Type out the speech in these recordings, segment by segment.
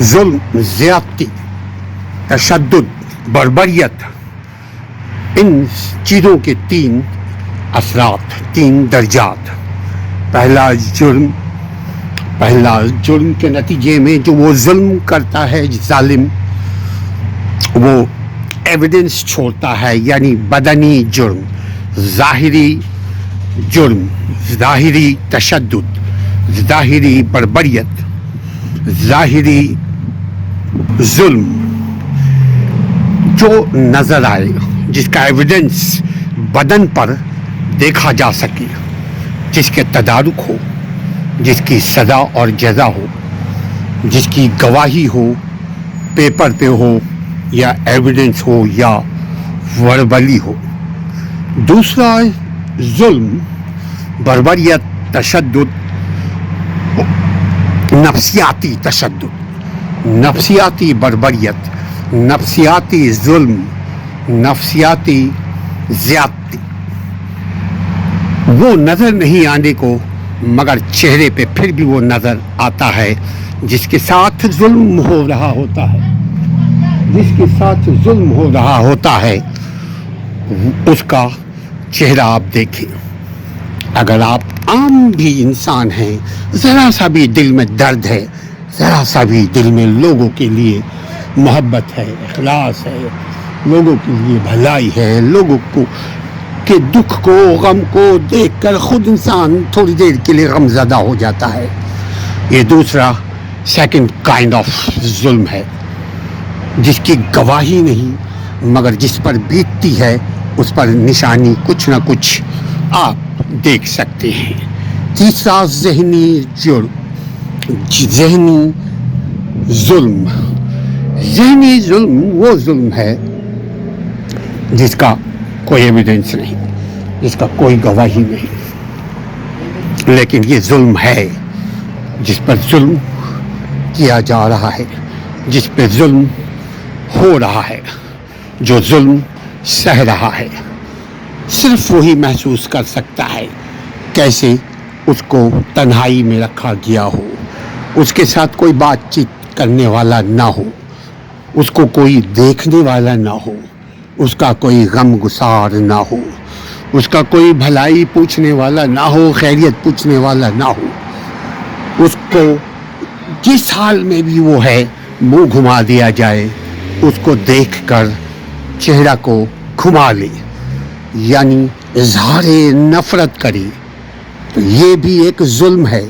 ظلم، زیادتی، تشدد، بربریت، ان چیزوں کے تین اثرات، تین درجات۔ پہلا جرم کے نتیجے میں جو وہ ظلم کرتا ہے ظالم، وہ ایویڈنس چھوڑتا ہے، یعنی بدنی جرم، ظاہری جرم، ظاہری تشدد، ظاہری بربریت، ظاہری ظلم جو نظر آئے، جس کا ایویڈنس بدن پر دیکھا جا سکے، جس کے تدارک ہو، جس کی سزا اور جزا ہو، جس کی گواہی ہو، پیپر پہ ہو یا ایویڈنس ہو یا وربلی ہو۔ دوسرا ظلم، بربریت، تشدد، نفسیاتی تشدد، نفسیاتی بربریت، نفسیاتی ظلم، نفسیاتی زیادتی، وہ نظر نہیں آنے کو مگر چہرے پہ پھر بھی وہ نظر آتا ہے، جس کے ساتھ ظلم ہو رہا ہوتا ہے، جس کے ساتھ ظلم ہو رہا ہوتا ہے، اس کا چہرہ آپ دیکھیں۔ اگر آپ عام بھی انسان ہیں، ذرا سا بھی دل میں درد ہے، ذرا سا بھی دل میں لوگوں کے لیے محبت ہے، اخلاص ہے، لوگوں کے لیے بھلائی ہے، لوگوں کو کے دکھ کو، غم کو دیکھ کر خود انسان تھوڑی دیر کے لیے غم زدہ ہو جاتا ہے۔ یہ دوسرا سیکنڈ کائنڈ آف ظلم ہے، جس کی گواہی نہیں مگر جس پر بیتتی ہے اس پر نشانی کچھ نہ کچھ آپ دیکھ سکتے ہیں۔ تیسرا ذہنی جرم، ذہنی ظلم۔ ذہنی ظلم وہ ظلم ہے جس کا کوئی ایویڈنس نہیں، جس کا کوئی گواہی نہیں، لیکن یہ ظلم ہے، جس پر ظلم کیا جا رہا ہے، جس پہ ظلم ہو رہا ہے، جو ظلم سہ رہا ہے، صرف وہی محسوس کر سکتا ہے کیسے اس کو تنہائی میں رکھا گیا ہو، اس کے ساتھ کوئی بات چیت کرنے والا نہ ہو، اس کو کوئی دیکھنے والا نہ ہو، اس کا کوئی غم گسار نہ ہو، اس کا کوئی بھلائی پوچھنے والا نہ ہو، خیریت پوچھنے والا نہ ہو، اس کو جس حال میں بھی وہ ہے منہ گھما دیا جائے، اس کو دیکھ کر چہرہ کو گھما لے، یعنی اظہار نفرت کرے، تو یہ بھی ایک ظلم ہے،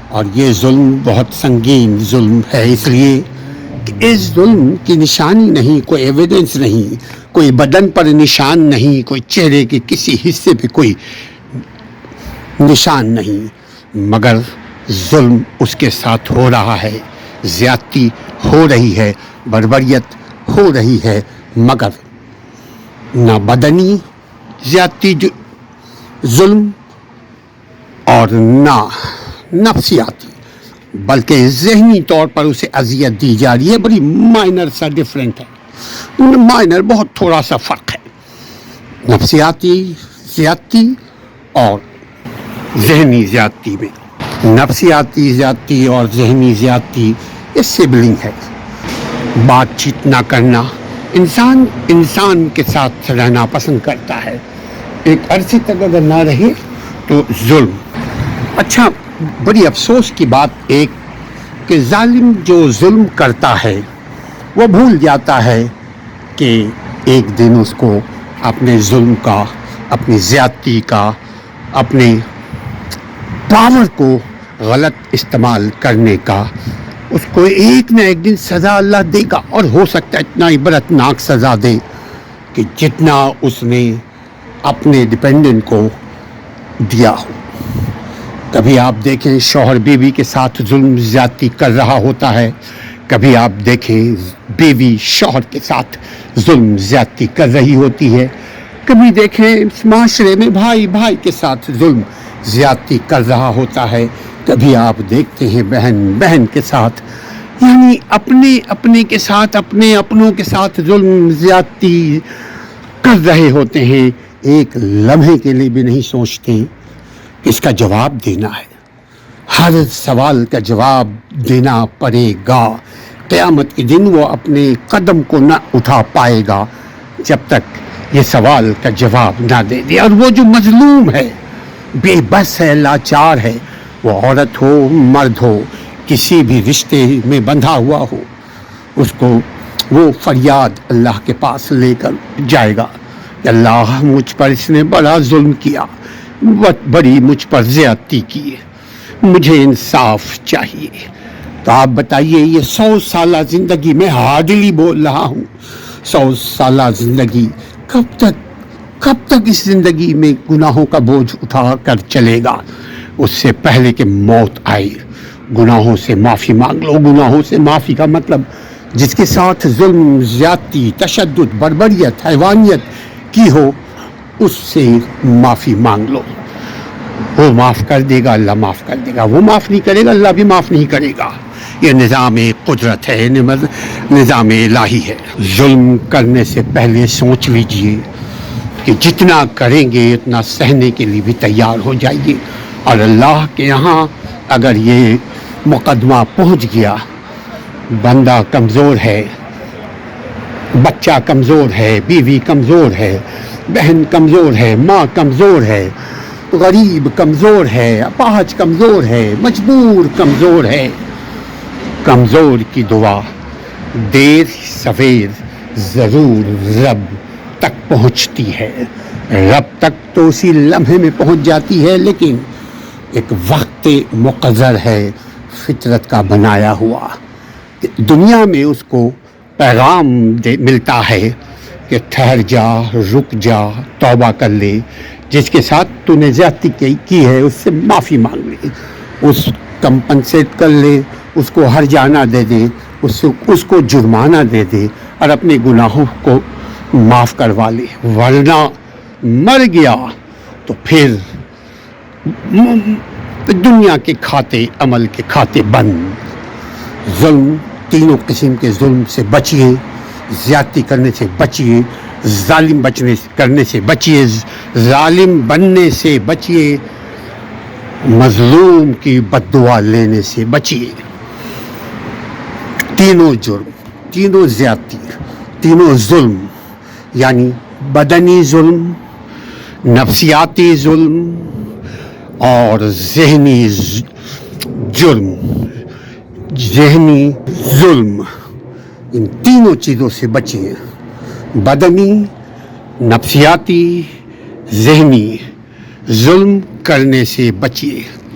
اور یہ ظلم بہت سنگین ظلم ہے، اس لیے کہ اس ظلم کی نشانی نہیں، کوئی ایویڈنس نہیں، کوئی بدن پر نشان نہیں، کوئی چہرے کے کسی حصے پہ کوئی نشان نہیں، مگر ظلم اس کے ساتھ ہو رہا ہے، زیادتی ہو رہی ہے، بربریت ہو رہی ہے، مگر نہ بدنی زیادتی ظلم اور نہ نفسیاتی، بلکہ ذہنی طور پر اسے اذیت دی جا رہی ہے۔ بڑی مائنر سا ڈفرینٹ ہے، مائنر بہت تھوڑا سا فرق ہے نفسیاتی زیادتی اور ذہنی زیادتی میں۔ نفسیاتی زیادتی اور ذہنی زیادتی یہ سبلنگ ہے۔ بات چیت نہ کرنا، انسان کے ساتھ رہنا پسند کرتا ہے، ایک عرصے تک اگر نہ رہے تو ظلم۔ اچھا، بڑی افسوس کی بات ایک کہ ظالم جو ظلم کرتا ہے وہ بھول جاتا ہے کہ ایک دن اس کو اپنے ظلم کا، اپنی زیادتی کا، اپنے پاور کو غلط استعمال کرنے کا، اس کو ایک نہ ایک دن سزا اللہ دے گا، اور ہو سکتا ہے اتنا عبرتناک سزا دے کہ جتنا اس نے اپنے ڈپینڈنٹ کو دیا ہو۔ کبھی آپ دیکھیں شوہر بیوی کے ساتھ ظلم زیادتی کر رہا ہوتا ہے، کبھی آپ دیکھیں بیوی شوہر کے ساتھ ظلم زیادتی کر رہی ہوتی ہے، کبھی دیکھیں معاشرے میں بھائی بھائی کے ساتھ ظلم زیادتی کر رہا ہوتا ہے، کبھی آپ دیکھتے ہیں بہن بہن کے ساتھ، یعنی اپنے کے ساتھ، اپنے اپنوں کے ساتھ ظلم زیادتی کر رہے ہوتے ہیں۔ ایک لمحے کے لیے بھی نہیں سوچتے کہ اس کا جواب دینا ہے، ہر سوال کا جواب دینا پڑے گا، قیامت کے دن وہ اپنے قدم کو نہ اٹھا پائے گا جب تک یہ سوال کا جواب نہ دے دے. اور وہ جو مظلوم ہے، بے بس ہے، لاچار ہے، وہ عورت ہو مرد ہو، کسی بھی رشتے میں بندھا ہوا ہو، اس کو وہ فریاد اللہ کے پاس لے کر جائے گا کہ اللہ مجھ پر اس نے بڑا ظلم کیا، بڑی مجھ پر زیادتی کی ہے، مجھے انصاف چاہیے. تو آپ بتائیے، یہ 100 سالہ زندگی میں ہارڈلی بول رہا ہوں، 100 سالہ زندگی کب تک اس زندگی میں گناہوں کا بوجھ اٹھا کر چلے گا؟ اس سے پہلے کہ موت آئے گناہوں سے معافی مانگ لو. گناہوں سے معافی کا مطلب جس کے ساتھ ظلم، زیادتی، تشدد، بربریت، حیوانیت کی ہو، اس سے معافی مانگ لو. وہ معاف کر دے گا، اللہ معاف کر دے گا. وہ معاف نہیں کرے گا، اللہ بھی معاف نہیں کرے گا. یہ نظام قدرت ہے، نظام الہی ہے. ظلم کرنے سے پہلے سوچ لیجئے کہ جتنا کریں گے اتنا سہنے کے لیے بھی تیار ہو جائیے. اور اللہ کے یہاں اگر یہ مقدمہ پہنچ گیا، بندہ کمزور ہے، بچہ کمزور ہے، بیوی کمزور ہے، بہن کمزور ہے، ماں کمزور ہے، غریب کمزور ہے، اپاہج کمزور ہے، مجبور کمزور ہے، کمزور کی دعا دیر سویر ضرور رب تک پہنچتی ہے. رب تک تو اسی لمحے میں پہنچ جاتی ہے، لیکن ایک وقت مقرر ہے فطرت کا بنایا ہوا. دنیا میں اس کو پیغام ملتا ہے کہ ٹھہر جا، رک جا، توبہ کر لے، جس کے ساتھ تو نے زیادتی کی ہے اس سے معافی مانگ لے، اس کمپنسیٹ کر لے، اس کو ہرجانہ دے دے، اس کو جرمانہ دے دے اور اپنے گناہوں کو معاف کروا لے. ورنہ مر گیا تو پھر دنیا کے کھاتے، عمل کے کھاتے بند. ظلم، تینوں قسم کے ظلم سے بچیے، زیادتی کرنے سے بچیے، ظالم کرنے سے بچیے، ظالم بننے سے بچیے، مظلوم کی بد دعا لینے سے بچیے. تینوں جرم، تینوں زیادتی، تینوں ظلم، یعنی بدنی ظلم، نفسیاتی ظلم اور ذہنی جرم، ذہنی ظلم، ان تینوں چیزوں سے بچیے. بدنی، نفسیاتی، ذہنی ظلم کرنے سے بچیے.